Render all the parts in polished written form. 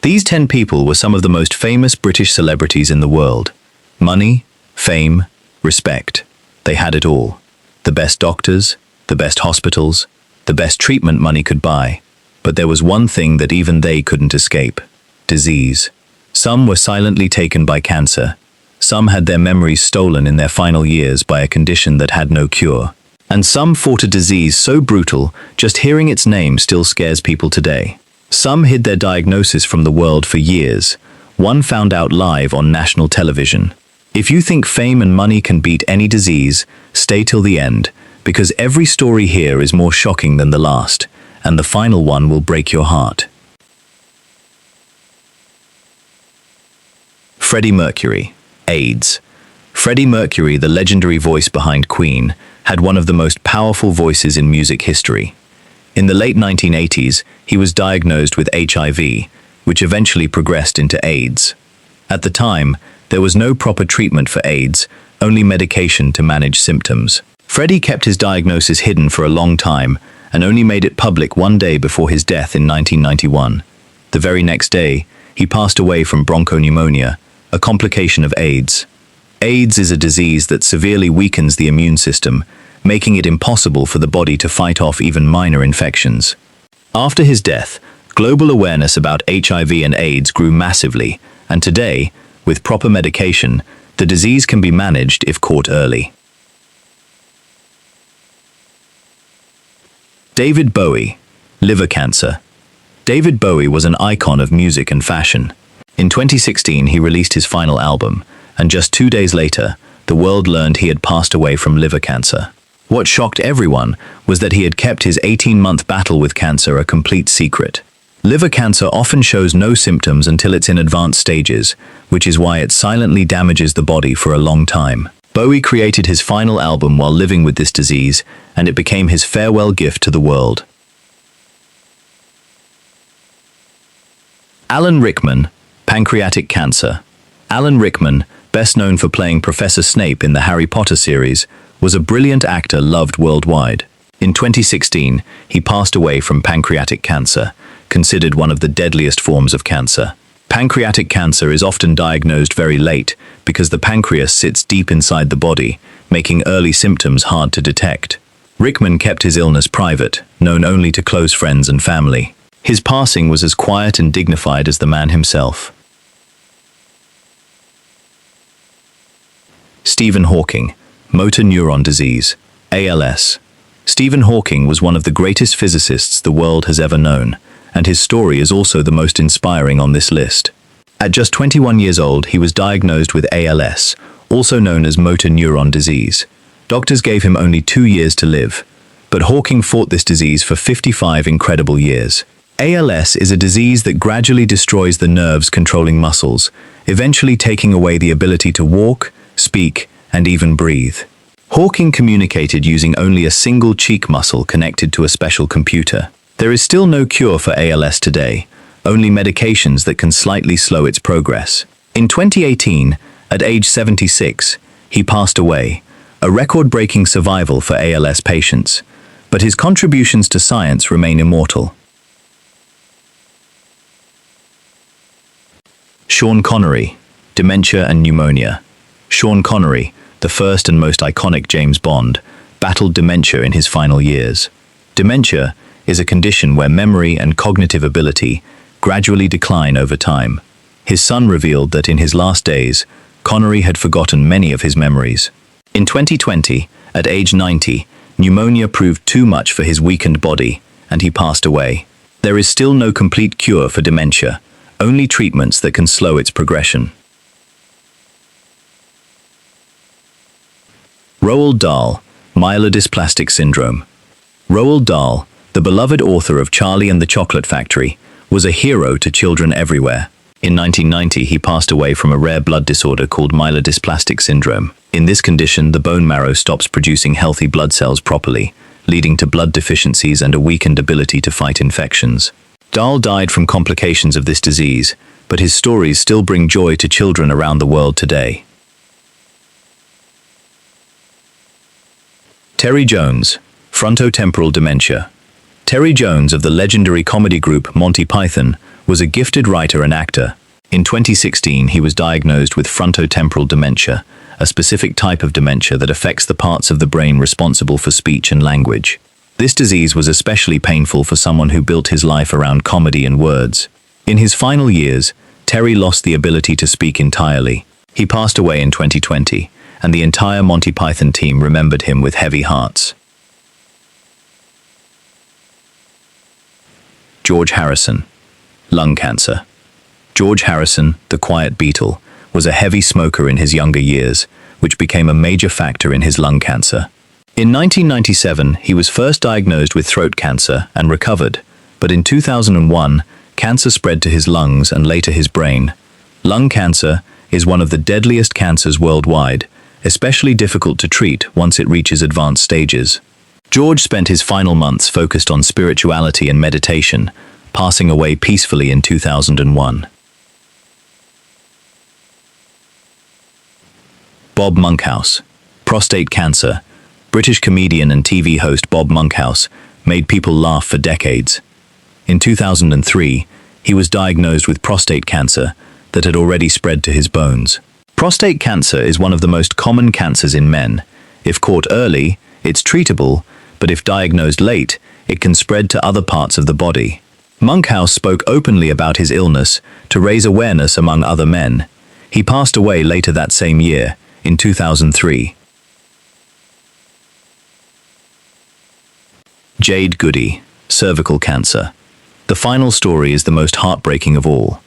These 10 people were some of the most famous British celebrities in the world. Money, fame, respect. They had it all. The best doctors, the best hospitals, the best treatment money could buy. But there was one thing that even they couldn't escape: disease. Some were silently taken by cancer. Some had their memories stolen in their final years by a condition that had no cure. And some fought a disease so brutal, just hearing its name still scares people today. Some hid their diagnosis from the world for years. One found out live on national television. If you think fame and money can beat any disease, stay till the end, because every story here is more shocking than the last, and the final one will break your heart. Freddie Mercury, AIDS. Freddie Mercury, the legendary voice behind Queen, had one of the most powerful voices in music history. In the late 1980s, he was diagnosed with HIV, which eventually progressed into AIDS. At the time, there was no proper treatment for AIDS, only medication to manage symptoms. Freddie kept his diagnosis hidden for a long time and only made it public one day before his death in 1991. The very next day, he passed away from bronchopneumonia, a complication of AIDS. AIDS is a disease that severely weakens the immune system, making it impossible for the body to fight off even minor infections. After his death, global awareness about HIV and AIDS grew massively, and today, with proper medication, the disease can be managed if caught early. David Bowie, liver cancer. David Bowie was an icon of music and fashion. In 2016, he released his final album, and just 2 days later, the world learned he had passed away from liver cancer. What shocked everyone was that he had kept his 18-month battle with cancer a complete secret. Liver cancer often shows no symptoms until it's in advanced stages, which is why it silently damages the body for a long time. Bowie created his final album while living with this disease, and it became his farewell gift to the world. Alan Rickman, pancreatic cancer. Alan Rickman, best known for playing Professor Snape in the Harry Potter series, was a brilliant actor loved worldwide. In 2016, he passed away from pancreatic cancer, considered one of the deadliest forms of cancer. Pancreatic cancer is often diagnosed very late because the pancreas sits deep inside the body, making early symptoms hard to detect. Rickman kept his illness private, known only to close friends and family. His passing was as quiet and dignified as the man himself. Stephen Hawking, motor neuron disease, ALS. Stephen Hawking was one of the greatest physicists the world has ever known, and his story is also the most inspiring on this list. At just 21 years old, he was diagnosed with ALS, also known as motor neuron disease. Doctors gave him only 2 years to live, but Hawking fought this disease for 55 incredible years. ALS is a disease that gradually destroys the nerves controlling muscles, eventually taking away the ability to walk, speak, and even breathe. Hawking communicated using only a single cheek muscle connected to a special computer. There is still no cure for ALS today, only medications that can slightly slow its progress. In 2018, at age 76, he passed away, a record-breaking survival for ALS patients, but his contributions to science remain immortal. Sean Connery, dementia and pneumonia. Sean Connery, the first and most iconic James Bond, battled dementia in his final years. Dementia is a condition where memory and cognitive ability gradually decline over time. His son revealed that in his last days, Connery had forgotten many of his memories. In 2020, at age 90, pneumonia proved too much for his weakened body, and he passed away. There is still no complete cure for dementia, only treatments that can slow its progression. Roald Dahl, myelodysplastic syndrome. Roald Dahl, the beloved author of Charlie and the Chocolate Factory, was a hero to children everywhere. In 1990, he passed away from a rare blood disorder called myelodysplastic syndrome. In this condition, the bone marrow stops producing healthy blood cells properly, leading to blood deficiencies and a weakened ability to fight infections. Dahl died from complications of this disease, but his stories still bring joy to children around the world today. Terry Jones, frontotemporal dementia. Terry Jones of the legendary comedy group Monty Python was a gifted writer and actor. In 2016, he was diagnosed with frontotemporal dementia, a specific type of dementia that affects the parts of the brain responsible for speech and language. This disease was especially painful for someone who built his life around comedy and words. In his final years, Terry lost the ability to speak entirely. He passed away in 2020, and the entire Monty Python team remembered him with heavy hearts. George Harrison. Lung cancer. George Harrison, the quiet Beatle, was a heavy smoker in his younger years, which became a major factor in his lung cancer. In 1997, he was first diagnosed with throat cancer and recovered, but in 2001, cancer spread to his lungs and later his brain. Lung cancer is one of the deadliest cancers worldwide, especially difficult to treat once it reaches advanced stages. George spent his final months focused on spirituality and meditation, passing away peacefully in 2001. Bob Monkhouse. Prostate cancer. British comedian and TV host Bob Monkhouse made people laugh for decades. In 2003, he was diagnosed with prostate cancer that had already spread to his bones. Prostate cancer is one of the most common cancers in men. If caught early, it's treatable, but if diagnosed late, it can spread to other parts of the body. Monkhouse spoke openly about his illness to raise awareness among other men. He passed away later that same year, in 2003. Jade Goody. Cervical cancer. The final story is the most heartbreaking of all.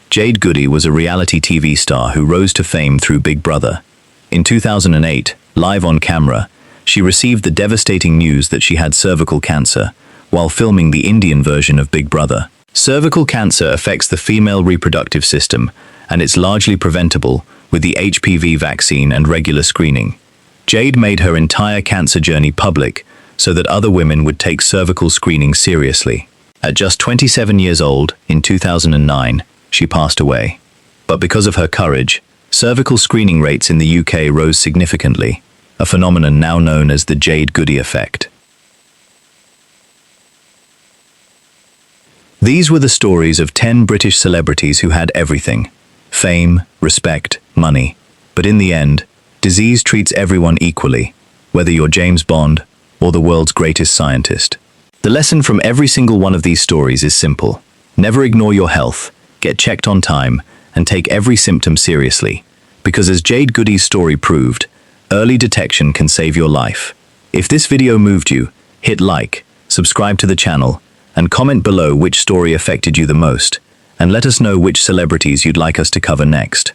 Jade Goody was a reality TV star who rose to fame through Big Brother. In 2008, live on camera, she received the devastating news that she had cervical cancer while filming the Indian version of Big Brother. Cervical cancer affects the female reproductive system, and it's largely preventable with the HPV vaccine and regular screening. Jade made her entire cancer journey public so that other women would take cervical screening seriously. At just 27 years old, in 2009, she passed away. But because of her courage, cervical screening rates in the UK rose significantly, a phenomenon now known as the Jade Goody effect. These were the stories of 10 British celebrities who had everything: fame, respect, money. But in the end, disease treats everyone equally, whether you're James Bond or the world's greatest scientist. The lesson from every single one of these stories is simple. Never ignore your health, get checked on time, and take every symptom seriously. Because as Jade Goody's story proved, early detection can save your life. If this video moved you, hit like, subscribe to the channel, and comment below which story affected you the most, and let us know which celebrities you'd like us to cover next.